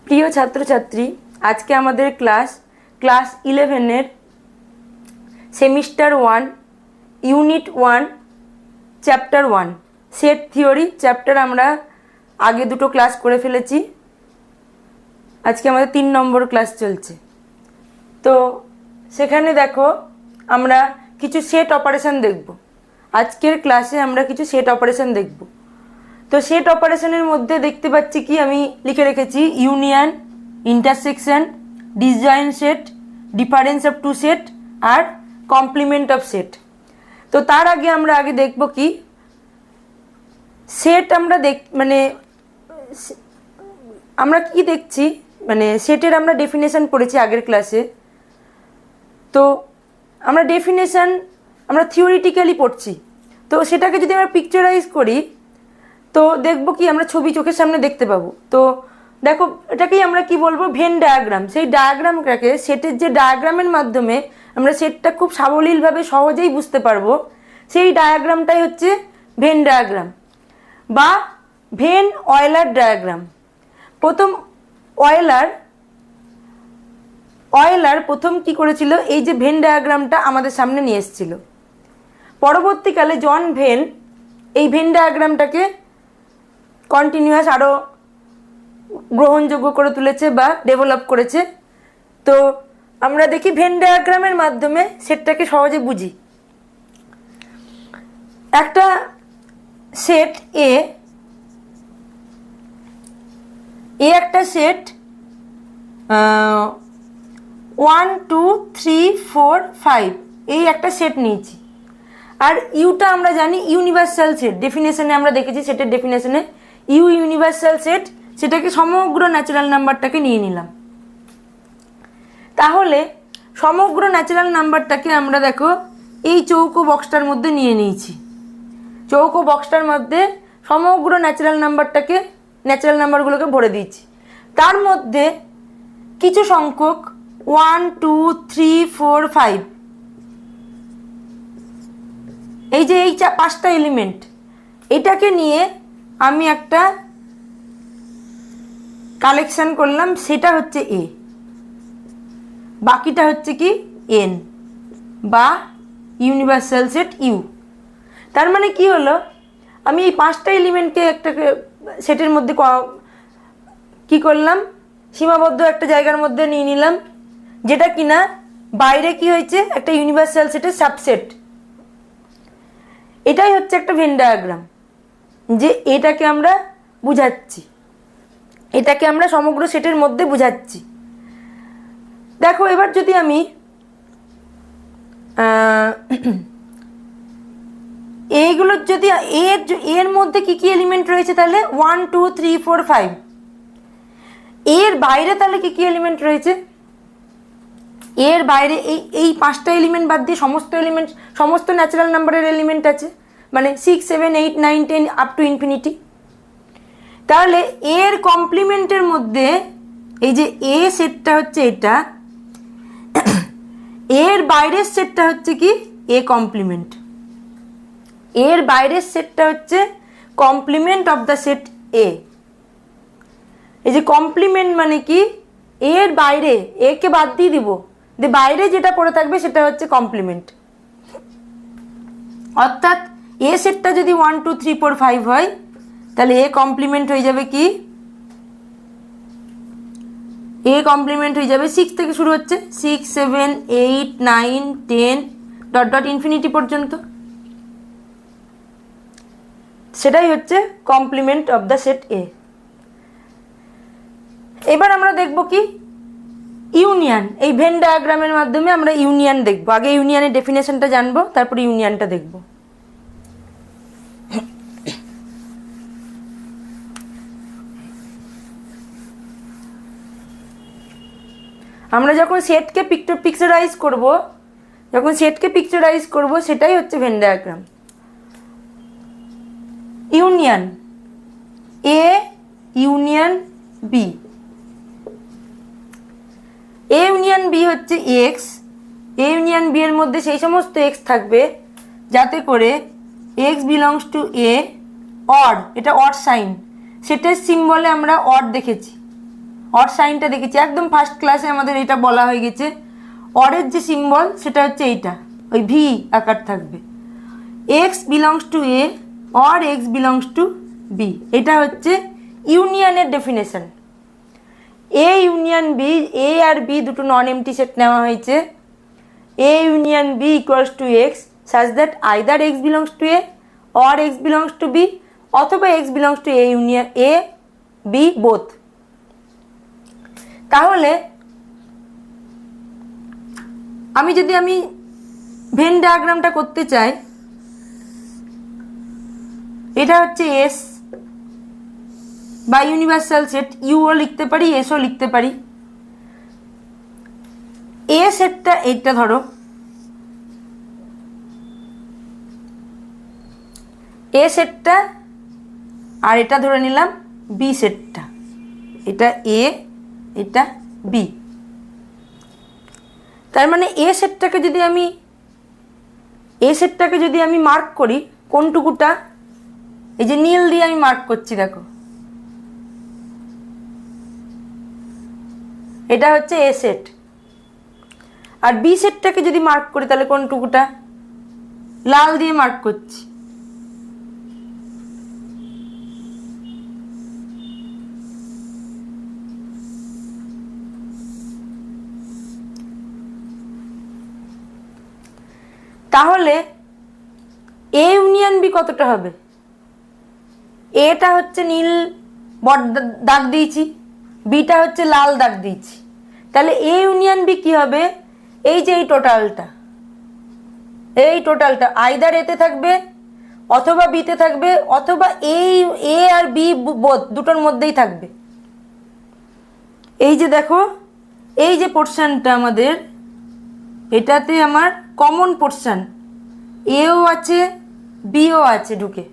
প্রিয় ছাত্রছাত্রী, আজকে আমাদের ক্লাস 11-এর semester 1 unit 1 chapter 1 set theory chapter আমরা আগে দুটো ক্লাস করে ফেলেছি। আজকে আমাদের 3 নম্বর ক্লাস চলছে। তো সেখানে দেখো আমরা কিছু সেট অপারেশন দেখব। আজকের ক্লাসে আমরা কিছু সেট অপারেশন দেখব। তো সেট অপারেশনের মধ্যে দেখতে পাচ্ছি কি আমি লিখে রেখেছি union, intersection, disjoint set, difference of two set আর কমপ্লিমেন্ট অফ সেট। তো তার আগে আমরা দেখব কি সেট আমরা কি দেখছি, সেটের আমরা ডেফিনেশন পড়েছি আগের ক্লাসে। তো আমরা ডেফিনেশন আমরা থিওরিটিক্যালি পড়ছি, তো সেটাকে যদি আমরা পিকচারাইজ করি তো দেখব কি আমরা ছবি চোখের সামনে দেখতে পাবো। তো দেখো এটাকেই আমরা কি বলবো, ভেন ডায়াগ্রাম। সেই ডায়াগ্রামটাকে সেটের যে ডায়াগ্রামের মাধ্যমে আমরা সেটটা খুব সাবলীলভাবে সহজেই বুঝতে পারবো, সেই ডায়াগ্রামটাই হচ্ছে ভেন ডায়াগ্রাম বা ভেন অয়েলার ডায়াগ্রাম। প্রথম অয়েলার প্রথম কি করেছিল, এই যে ভেন ডায়াগ্রামটা আমাদের সামনে নিয়ে এসেছিল। পরবর্তীকালে জন ভেন এই ভেন ডায়াগ্রামটাকে কন্টিনিউয়াস আরও গ্রহণযোগ্য করে তুলেছে বা ডেভেলপ করেছে। তো আমরা দেখি ভেন ডায়াগ্রামের মাধ্যমে সেটটাকে সহজে বুঝি। একটা সেট এ একটা সেট 1 2 3 4 5 এই একটা সেট নিয়েছি। আর ইউটা আমরা জানি ইউনিভার্সাল সেট, ডেফিনেশনে আমরা দেখেছি সেটের ডেফিনেশনে ইউ ইউনিভার্সাল সেট, সেটাকে সমগ্র ন্যাচারাল নাম্বারটাকে নিয়ে নিলাম। তাহলে সমগ্র ন্যাচারাল নাম্বারটাকে আমরা দেখো এই চৌকো বক্সটার মধ্যে নিয়ে নিয়েছি। চৌকো বক্সটার মধ্যে সমগ্র ন্যাচারাল নাম্বারগুলোকে ভরে দিয়েছি। তার মধ্যে কিছু সংখ্যক 1 2 3 4 5 এই যে এই 5টা এলিমেন্ট, এটাকে নিয়ে আমি একটা কালেকশন করলাম, সেটা হচ্ছে এ, বাকিটা হচ্ছে কি এন বা ইউনিভার্সাল সেট ইউ। তার মানে কি হলো, আমি এই 5টা এলিমেন্টকে একটা সেটের মধ্যে কি করলাম, সীমাবদ্ধ একটা জায়গার মধ্যে নিয়ে নিলাম, যেটা কিনা বাইরে কি হয়েছে একটা ইউনিভার্সাল সেটের সাবসেট। এটাই হচ্ছে একটা ভেন ডায়াগ্রাম, যে এটাকে আমরা বুঝাচ্ছি, এটাকে আমরা সমগ্র সেটের মধ্যে বুঝাচ্ছি। দেখো এবার যদি আমি এইগুলোর যদি এর মধ্যে কি কি এলিমেন্ট রয়েছে, তাহলে 1 2 3 4 5। এর বাইরে তাহলে কি কি এলিমেন্ট রয়েছে, এর বাইরে এই 5টা এলিমেন্ট বাদ দিয়ে সমস্ত ন্যাচারাল নাম্বারের এলিমেন্ট আছে, মানে 6 7 8 9 10 আপ টু ইনফিনিটি। তাহলে এর কমপ্লিমেন্টের মধ্যে এই যে এ সেটটা হচ্ছে এটা, এর বাইরের সেটটা হচ্ছে কি এ কমপ্লিমেন্ট, এর বাইরের সেটটা হচ্ছে কমপ্লিমেন্ট অফ দ্য সেট এ। এই যে কমপ্লিমেন্ট মানে কি, এর বাইরে একে বাদ দিয়ে দিব, বাইরে যেটা পড়ে থাকবে সেটা হচ্ছে কমপ্লিমেন্ট। অর্থাৎ এ সেটটা যদি 1 2 3 4 5 হয়, তাহলে এ কমপ্লিমেন্ট হয়ে যাবে কি, এ কমপ্লিমেন্ট হয়ে যাবে 6 থেকে শুরু হচ্ছে, 6 7 8 9 10 ডট ডট ইনফিনিটি পর্যন্ত। সেটাই হচ্ছে কমপ্লিমেন্ট অফ দ্য সেট এ। এবার আমরা দেখব কি ইউনিয়ন। এই ভেন ডায়াগ্রামের মাধ্যমে আমরা ইউনিয়ন দেখব। আগে ইউনিয়নের ডেফিনেশনটা জানবো, তারপরে ইউনিয়নটা দেখব। আমরা যখন সেটকে পিকচারাইজ করব, সেটাই হচ্ছে Venn diagram. Union A union B, A union B হচ্ছে এক্স। এ ইউনিয়ন বি এর মধ্যে সেই সমস্ত এক্স থাকবে যাতে করে x belongs to A, or, এটা অড সাইন, সেটের সিম্বলে আমরা অড দেখেছি। অর সাইনটা দেখেছি, একদম ফার্স্ট ক্লাসে আমাদের এটা বলা হয়ে গেছে। অরের যে সিম্বল সেটা হচ্ছে এইটা, ওই ভি আকার থাকবে। X belongs to A or X belongs to B, এটা হচ্ছে ইউনিয়নের definition. A union B, A আর বি দুটো নন এমটি সেট নেওয়া হয়েছে। A union B equals to X such that either X belongs to A or X belongs to B, অথবা X belongs to A union A B both. তাহলে আমি যদি when ডায়াগ্রামটা করতে চাই, এটা হচ্ছে এস বা ইউনিভার্সাল সেট, ইউও লিখতে পারি এসও লিখতে পারি। এ সেটটা এইটা ধরো, এ সেটটা, আর এটা ধরে নিলাম বি সেটটা, এটা এ এটা বি। তার মানে এ সেটটাকে যদি আমি মার্ক করি, কোনটুকুটা, এই যে নীল দিয়ে আমি মার্ক করছি দেখো, এটা হচ্ছে এ সেট। আর বি সেটটাকে যদি মার্ক করি তাহলে কোনটুকুটা, লাল দিয়ে মার্ক করছি। তাহলে এ ইউনিয়ন বি কতটা হবে, এটা হচ্ছে নীল দাগ দিয়েছি, বিটা হচ্ছে লাল দাগ দিয়েছি। তাহলে এ ইউনিয়ন বি কি হবে, এই যে এই টোটালটা আইদার এতে থাকবে অথবা বিতে থাকবে, অথবা এ আর বি বোথ দুটোর মধ্যেই থাকবে। এই যে দেখো, এই যে পোর্শনটা আমাদের, এটাতে আমার কমন পোর্শন এও আছে বিও আছে ঢুকে।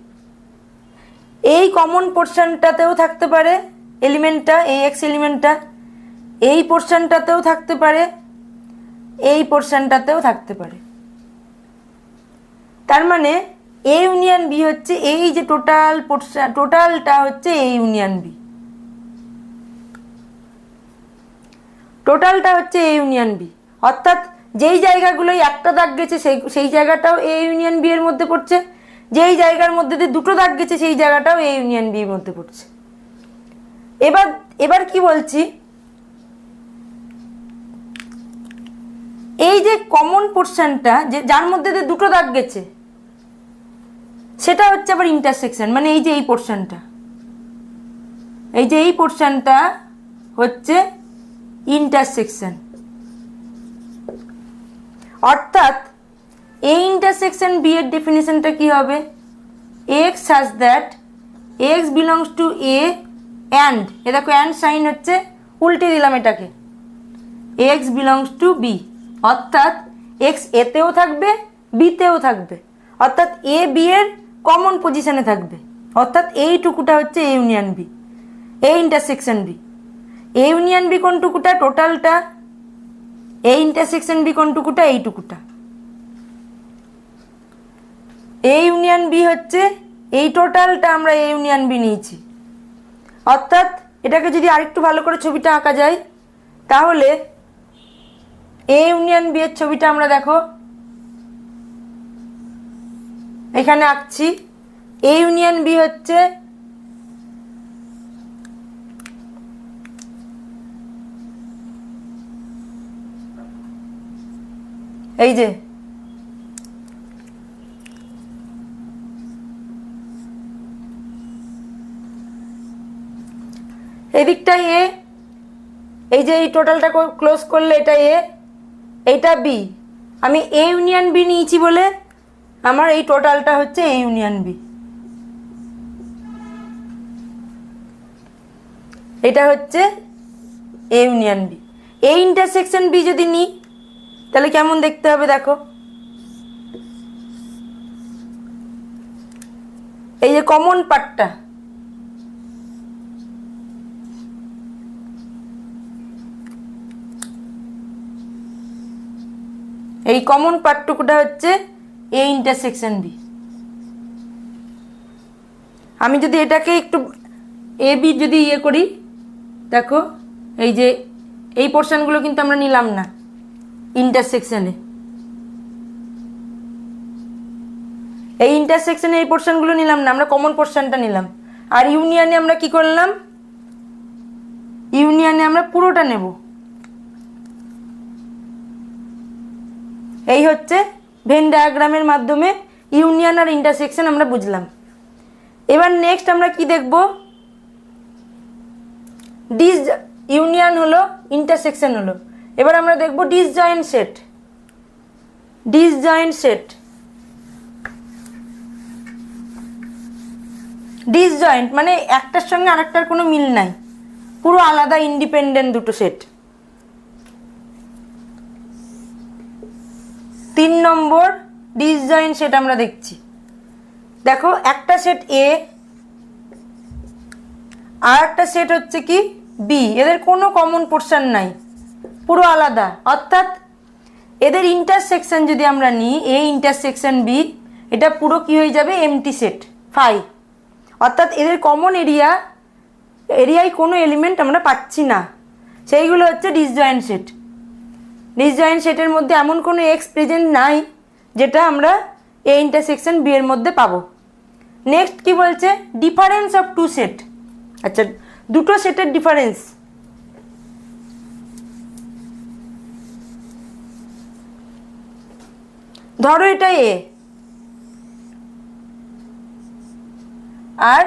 এই কমন পোর্শনটাতেও থাকতে পারে এলিমেন্টটা, এই এক্স এলিমেন্টটা, এই পোর্শনটাতেও থাকতে পারে, এই পোর্শনটাতেও থাকতে পারে। তার মানে এ ইউনিয়ন বি হচ্ছে এই যে টোটালটা হচ্ছে এ ইউনিয়ন বি, টোটালটা হচ্ছে এ ইউনিয়ন বি। অর্থাৎ যেই জায়গাগুলোই একটা দাগ গেছে সেই জায়গাটাও এ ইউনিয়ন বি এর মধ্যে পড়ছে, যেই জায়গার মধ্যে দিয়ে দুটো দাগ গেছে সেই জায়গাটাও এ ইউনিয়ন বি এর মধ্যে পড়ছে। এবার কি বলছি, এই যে কমন পোর্শনটা যার মধ্যে দিয়ে দুটো দাগ গেছে সেটা হচ্ছে আবার ইন্টারসেকশন। মানে এই যে এই পোর্শনটা হচ্ছে ইন্টারসেকশন। অর্থাৎ এই ইন্টারসেকশন বি এর ডেফিনেশনটা কি হবে, X such that X belongs to A and, A দেখো অ্যান্ড সাইন হচ্ছে, উল্টে দিলাম এটাকে, এক্স বিলংস টু বি। অর্থাৎ এক্স এতেও থাকবে বিতেও থাকবে, অর্থাৎ এ বি এর কমন পজিশনে থাকবে। অর্থাৎ এইটুকুটা হচ্ছে A union B, A intersection B. A union B কোনটুকুটা, টোটালটা। এ ইন্টারসেকশন বি কোনটুকুটা, এইটুকুটা। এ ইউনিয়ন বি হচ্ছে এই টোটালটা আমরা এ ইউনিয়ন বি নিয়েছি। অর্থাৎ এটাকে যদি আরেকটু ভালো করে ছবিটা আঁকা যায়, তাহলে এ ইউনিয়ন বি এর ছবিটা আমরা দেখো এখানে আঁকছি। এ ইউনিয়ন বি হচ্ছে এই যে এদিকটা এ, এই যে এই টোটালটা ক্লোজ করলে এটা এ, এইটা বি। আমি এ ইউনিয়ন বি নিয়েছি বলে আমার এই টোটালটা হচ্ছে এ ইউনিয়ন বি, এটা হচ্ছে A union B. A intersection B যদি নিই তাহলে কেমন দেখতে হবে দেখো, এই যে কমন পার্টটা, এই কমন পার্টটুকুটা হচ্ছে এ ইন্টারসেকশন বি। আমি যদি এটাকে একটু এ বি যদি ইয়ে করি, দেখো এই যে এই পোর্শনগুলো কিন্তু আমরা নিলাম না ইন্টারসেকশনে, এই ইন্টারসেকশনে এই পোর্শনগুলো নিলাম না, আমরা কমন পোর্শনটা নিলাম। আর ইউনিয়নে আমরা কি করলাম, ইউনিয়নে আমরা পুরোটা নেব। এই হচ্ছে ভেন ডায়াগ্রামের মাধ্যমে ইউনিয়ন আর ইন্টারসেকশন আমরা বুঝলাম। এবার নেক্সট আমরা কি দেখব, ইউনিয়ন হলো, ইন্টারসেকশন হলো, এবার আমরা দেখব disjoint set. Disjoint set, disjoint মানে একটার সঙ্গে আরেকটার কোনো মিল নাই, পুরো আলাদা ইন্ডিপেন্ডেন্ট দুটো সেট। 3 নম্বর ডিসজয়েন্ট সেট আমরা দেখছি। দেখো একটা সেট এ আর একটা সেট হচ্ছে কি বি, এদের কোনো কমন পোর্শন নাই, পুরো আলাদা। অর্থাৎ এদের ইন্টারসেকশন যদি আমরা নিই, এ ইন্টারসেকশন বি, এটা পুরো কি হয়ে যাবে এমটি সেট ফাই। অর্থাৎ এদের কমন এরিয়ায় কোনো এলিমেন্ট আমরা পাচ্ছি না, সেইগুলো হচ্ছে ডিসজয়েন্ট সেট। ডিসজয়েন্ট সেটের মধ্যে এমন কোনো এক্স প্রেজেন্ট নাই যেটা আমরা এ ইন্টারসেকশন বি এর মধ্যে পাবো। নেক্সট কি বলছে, ডিফারেন্স অফ টু সেট। আচ্ছা, দুটো সেটের ডিফারেন্স, ধরো এটা এ আর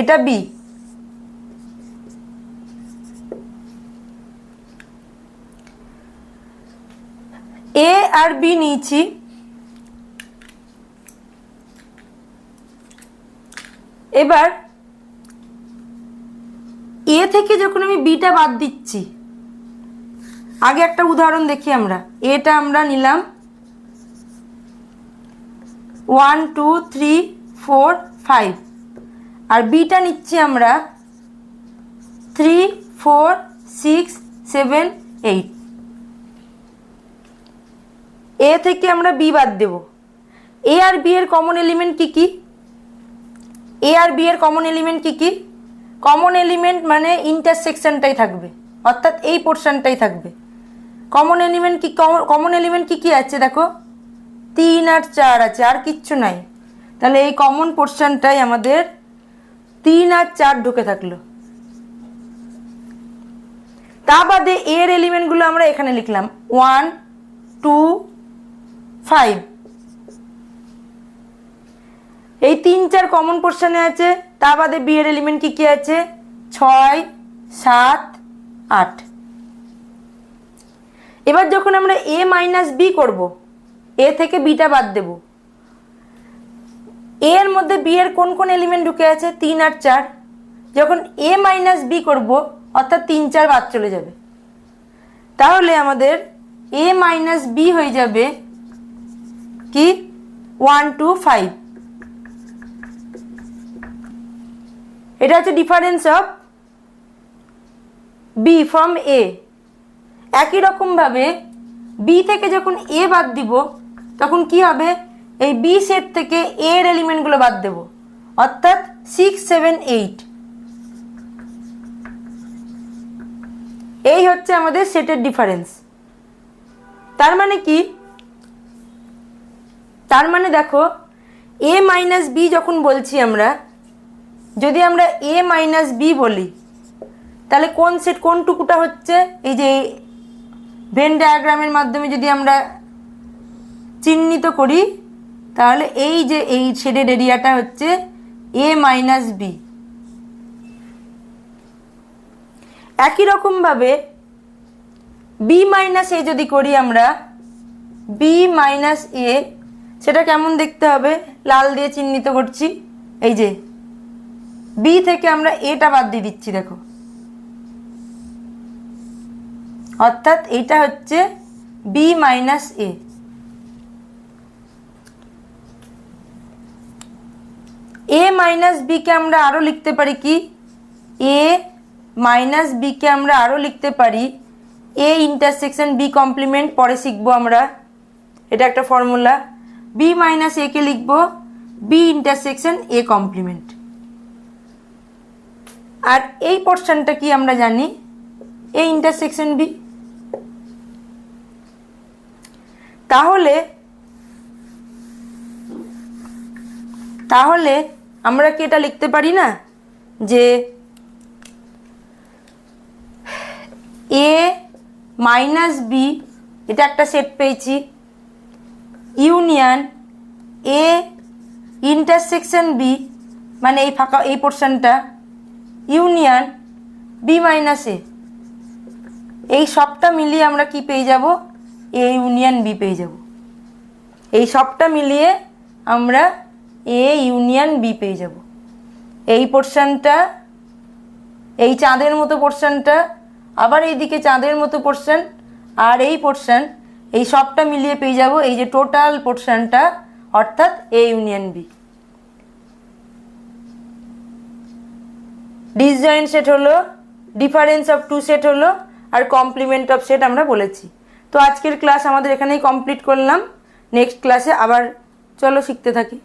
এটা বি, এ আর বি নিয়েছি। এবার এ থেকে যখন আমি বিটা বাদ দিচ্ছি, আগে একটা উদাহরণ দেখি আমরা। এটা আমরা নিলাম 1 2 3 4 5 আর বিটা নিচ্ছি আমরা 3 4 6 7 8। এ থেকে আমরা বি বাদ দেব। এ আর বি এর কমন এলিমেন্ট কি কি, এ আর বি এর কমন এলিমেন্ট কি কি, কমন এলিমেন্ট মানে ইন্টারসেকশনটাই থাকবে, অর্থাৎ এই পোর্শনটাই থাকবে। কমন এলিমেন্ট কি, কমন এলিমেন্ট কি কি আছে দেখো, 3 আর 4 আছে, আর কিচ্ছু নাই। তাহলে এই কমন পোর্শনটাই আমাদের 3 আর 4 ঢুকে থাকলো। তা বাদে এর এলিমেন্টগুলো আমরা এখানে লিখলাম 1 2 5। এই 3 4 কমন পোর্শনে আছে। তা বাদে বি এর এলিমেন্ট কি কি আছে, 6 7 8। এবার যখন আমরা এ মাইনাস বি করবো, এ থেকে বিটা বাদ দেব, এর মধ্যে বি এর কোন কোন এলিমেন্ট ঢুকে আছে, 3 আর 4। যখন এ মাইনাস বি করবো, অর্থাৎ 3 4 বাদ চলে যাবে। তাহলে আমাদের এ মাইনাস বি হয়ে যাবে কি 1 2 5। এটা হচ্ছে difference of B from A. একই রকম ভাবে বি থেকে যখন এ বাদ দিব, তখন কি হবে, এই বি সেট থেকে এ এর এলিমেন্টগুলো বাদ দেব, অর্থাৎ 6 7 8। এই হচ্ছে আমাদের সেটের ডিফারেন্স। তার মানে কি, তার মানে দেখো এ মাইনাস বি যখন বলছি আমরা, যদি আমরা এ মাইনাস বি বলি, তাহলে কোন সেট, কোন টুকুটা হচ্ছে, এই যে ভেন ডায়াগ্রামের মাধ্যমে যদি আমরা চিহ্নিত করি, তাহলে এই যে এই শেডেড এরিয়াটা হচ্ছে এ মাইনাস বি। একই রকম ভাবে বি মাইনাস এ যদি করি আমরা, বি মাইনাস এ, সেটা কেমন দেখতে হবে, লাল দিয়ে চিহ্নিত করছি। এই যে বি থেকে আমরা এটা বাদ দিয়ে দিচ্ছি, দেখো, অর্থাৎ এইটা হচ্ছে বি মাইনাস এ। এ মাইনাস বি কে আমরা আরো লিখতে পারি কি, এ মাইনাস বি কে আমরা আরো লিখতে পারি এ ইন্টারসেকশন বি কমপ্লিমেন্ট, পরে শিখবো আমরা, এটা একটা ফর্মুলা। বি মাইনাস এ কে লিখবো বি ইন্টারসেকশন এ কমপ্লিমেন্ট। আর এই পোর্শনটা কি আমরা জানি এ ইন্টারসেকশন বি। তাহলে তাহলে আমরা কি এটা লিখতে পারি না যে এ মাইনাস বি, এটা একটা সেট পেয়েছি, ইউনিয়ন এ ইন্টারসেকশন বি, মানে এই ফাঁকা এই পোর্শনটা, ইউনিয়ন বি মাইনাস এ, এই সবটা মিলিয়ে আমরা কি পেয়ে যাব, এ ইউনিয়ন বি পেয়ে যাব। এই সবটা মিলিয়ে আমরা এ ইউনিয়ন বি পেয়ে যাব। এই পোর্শনটা, এই চাঁদের মতো পোর্শনটা, আবার এইদিকে চাঁদের মতো পোর্শন, আর এই পোর্শন, এই সবটা মিলিয়ে পেয়ে যাব এই যে টোটাল পোর্শনটা, অর্থাৎ A union B. Disjoint set হলো, ডিফারেন্স অফ টু সেট হলো, আর কমপ্লিমেন্ট অফ সেট আমরা বলেছি। তো আজকের ক্লাস আমাদের এখানেই কমপ্লিট করলাম। নেক্সট ক্লাসে আবার চলো শিখতে থাকি।